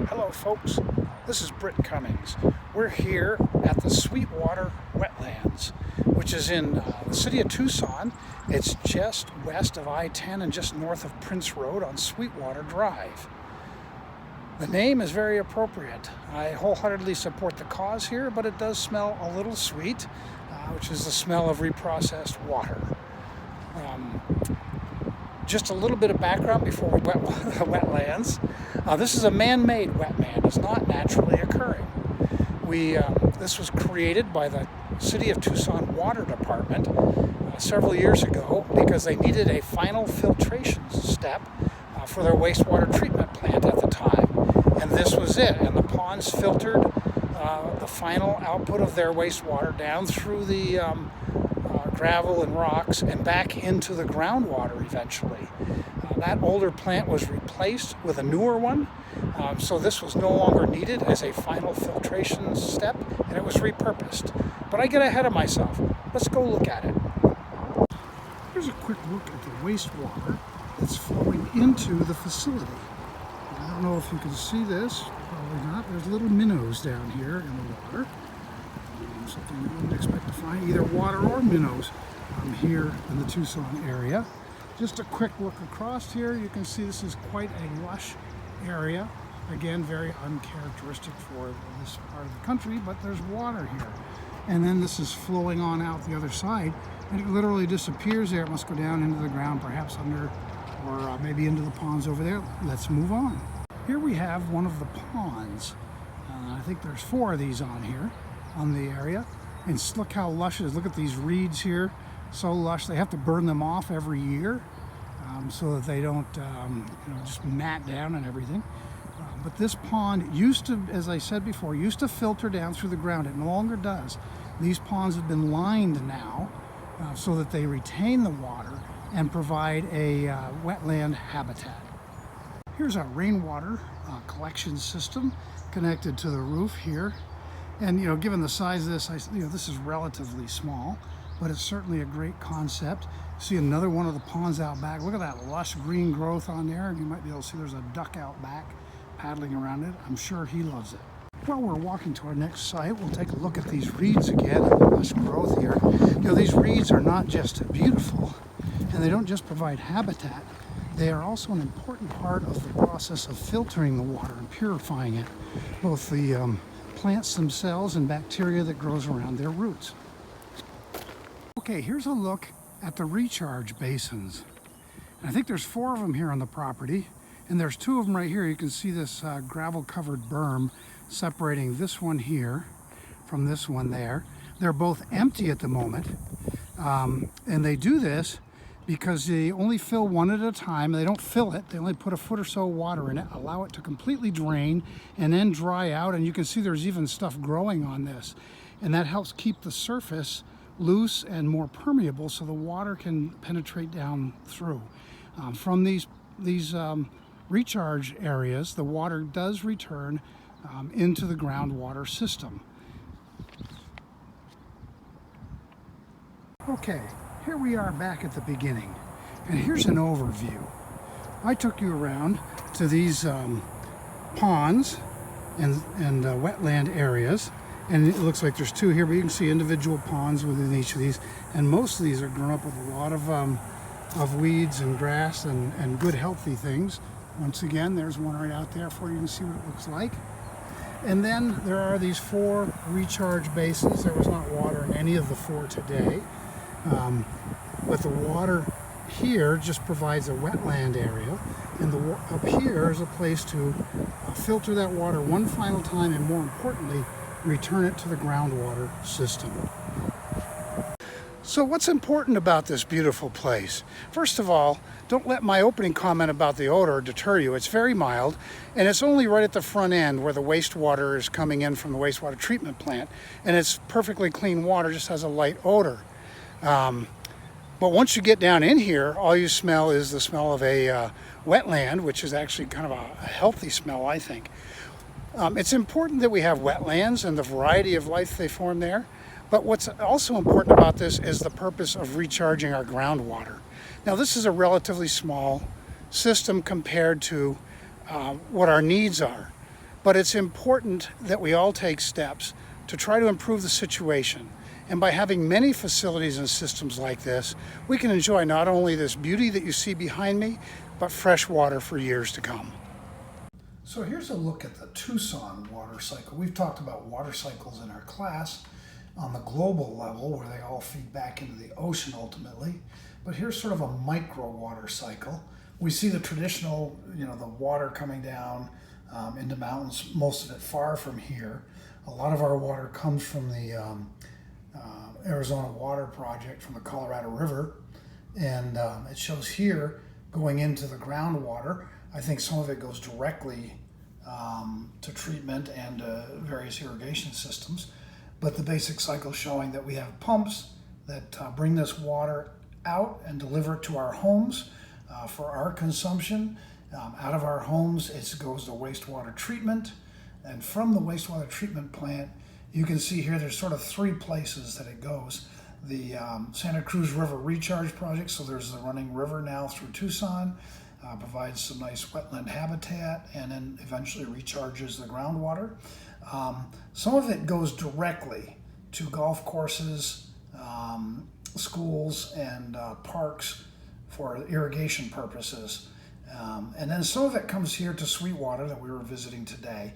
Hello folks, this is Britt Cummings. We're here at the Sweetwater Wetlands, which is in the city of Tucson. It's just west of I-10 and just north of Prince Road on Sweetwater Drive. The name is very appropriate. I wholeheartedly support the cause here, but it does smell a little sweet, which is the smell of reprocessed water. Just a little bit of background before we wetlands. This is a man-made wetland. It's not naturally occurring. This was created by the City of Tucson Water Department several years ago because they needed a final filtration step for their wastewater treatment plant at the time. And this was it. And the ponds filtered the final output of their wastewater down through the gravel and rocks and back into the groundwater eventually. That older plant was replaced with a newer one, so this was no longer needed as a final filtration step, and it was repurposed. But I get ahead of myself. Let's go look at it. Here's a quick look at the wastewater that's flowing into the facility. I don't know if you can see this, probably not. There's little minnows down here in the water. Something you wouldn't expect to find, either water or minnows here in the Tucson area. Just a quick look across here, you can see this is quite a lush area. Again, very uncharacteristic for this part of the country, but there's water here. And then this is flowing on out the other side, and it literally disappears there. It must go down into the ground, perhaps under, or maybe into the ponds over there. Let's move on. Here we have one of the ponds. I think there's 4 of these on here. On the area, and look how lush it is. Look at these reeds here, so lush. They have to burn them off every year so that they don't just mat down and everything. But this pond used to, as I said before, used to filter down through the ground. It no longer does. These ponds have been lined now so that they retain the water and provide a wetland habitat. Here's our rainwater collection system connected to the roof here. And given the size of this, this is relatively small, but it's certainly a great concept. See another one of the ponds out back. Look at that lush green growth on there. And you might be able to see there's a duck out back paddling around it. I'm sure he loves it. While we're walking to our next site, we'll take a look at these reeds again. Lush growth here. These reeds are not just beautiful, and they don't just provide habitat. They are also an important part of the process of filtering the water and purifying it. Both the plants themselves and bacteria that grows around their roots. Okay, here's a look at the recharge basins. And I think there's 4 of them here on the property, and there's 2 of them right here. You can see this gravel covered berm separating this one here from this one there. They're both empty at the moment, and they do this because they only fill one at a time. They don't fill it, they only put a foot or so of water in it, allow it to completely drain and then dry out. And you can see there's even stuff growing on this. And that helps keep the surface loose and more permeable so the water can penetrate down through. From these recharge areas, the water does return into the groundwater system. Okay. Here we are back at the beginning, and here's an overview. I took you around to these ponds and wetland areas, and it looks like there's 2 here, but you can see individual ponds within each of these, and most of these are grown up with a lot of weeds and grass and good healthy things. Once again, there's one right out there for you to see what it looks like. And then there are these 4 recharge basins. There was not water in any of the 4 today. But the water here just provides a wetland area, and up here is a place to filter that water one final time, and more importantly, return it to the groundwater system. So what's important about this beautiful place? First of all, don't let my opening comment about the odor deter you. It's very mild, and it's only right at the front end where the wastewater is coming in from the wastewater treatment plant, and it's perfectly clean water, just has a light odor. But once you get down in here, all you smell is the smell of a wetland, which is actually kind of a healthy smell, I think. It's important that we have wetlands and the variety of life they form there. But what's also important about this is the purpose of recharging our groundwater. Now, this is a relatively small system compared to what our needs are. But it's important that we all take steps to try to improve the situation. And by having many facilities and systems like this, we can enjoy not only this beauty that you see behind me, but fresh water for years to come. So here's a look at the Tucson water cycle. We've talked about water cycles in our class on the global level, where they all feed back into the ocean ultimately. But here's sort of a micro water cycle. We see the traditional, the water coming down into mountains, most of it far from here. A lot of our water comes from the Arizona Water Project from the Colorado River, and it shows here going into the groundwater. I think some of it goes directly to treatment and various irrigation systems, but the basic cycle showing that we have pumps that bring this water out and deliver it to our homes for our consumption. Out of our homes, it goes to wastewater treatment, and from the wastewater treatment plant, you can see here there's sort of three places that it goes. The Santa Cruz River Recharge Project, so there's the running river now through Tucson, provides some nice wetland habitat, and then eventually recharges the groundwater. Some of it goes directly to golf courses, schools, and parks for irrigation purposes. And then some of it comes here to Sweetwater that we were visiting today.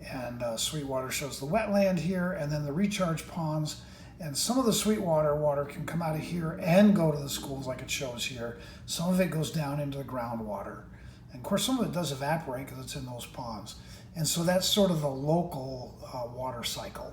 And Sweetwater shows the wetland here, and then the recharge ponds. And some of the Sweetwater water can come out of here and go to the schools like it shows here. Some of it goes down into the groundwater. And of course, some of it does evaporate because it's in those ponds. And so that's sort of the local water cycle.